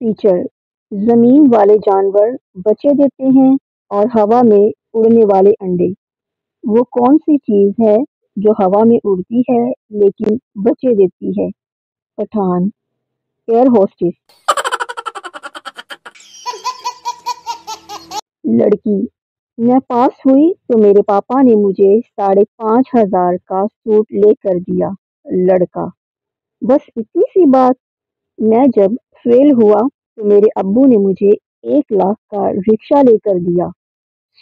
Teacher, زمین والے جانور بچے دیتے ہیں اور ہوا میں اڑنے والے انڈے، وہ کون سی چیز ہے جو ہوا میں اڑتی ہے لیکن بچے دیتی ہے؟ Pathan: air hostess. لڑکی: میں پاس ہوئی تو میرے پاپا نے مجھے 5,500 کا سوٹ لے کر دیا۔ لڑکا: بس اتنی سی بات؟ میں جب فیل ہوا تو میرے ابو نے مجھے 1,00,000 کا رکشہ لے کر دیا۔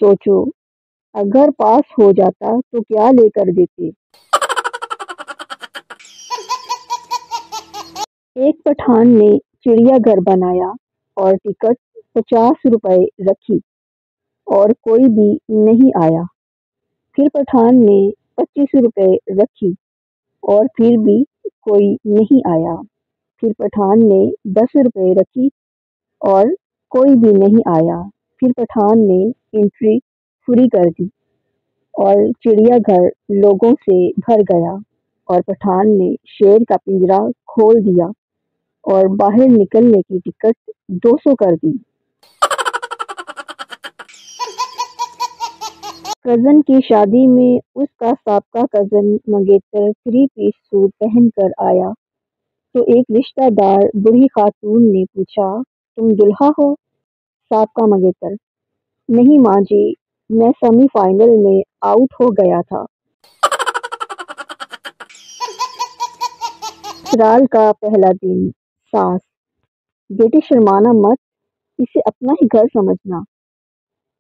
سوچو، اگر پاس ہو جاتا تو کیا لے کر دیتے؟ ایک پٹھان نے چڑیا گھر بنایا اور ٹکٹ 50 روپے رکھی اور کوئی بھی نہیں آیا۔ پھر پٹھان نے 25 روپے رکھی اور پھر بھی کوئی نہیں آیا۔ پھر پٹھان نے 10 روپے رکھی اور کوئی بھی نہیں آیا۔ پھر پٹھان نے انٹری فری کر دی اور چڑیا گھر لوگوں سے بھر گیا اور پٹھان نے شیر کا پنجرا کھول دیا اور باہر نکلنے کی ٹکٹ 200 کر دی۔ کزن کی شادی میں اس کا سابقہ کزن منگیتر 3 پیس سوٹ پہن کر آیا تو ایک رشتہ دار بوڑھی خاتون نے پوچھا، تم دلہا ہو؟ سابقہ منگیتر: نہیں ماں جی، میں سیمی فائنل میں آؤٹ ہو گیا تھا۔ سسرال کا پہلا دن۔ ساس: بیٹی شرمانا مت، اسے اپنا ہی گھر سمجھنا۔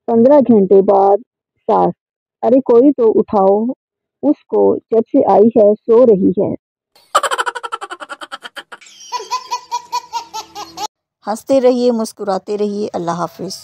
15 گھنٹے بعد۔ ساس: ارے کوئی تو اٹھاؤ، اس کو جب سے آئی ہے سو رہی ہے۔ ہنستے رہیے، مسکراتے رہیے۔ اللہ حافظ۔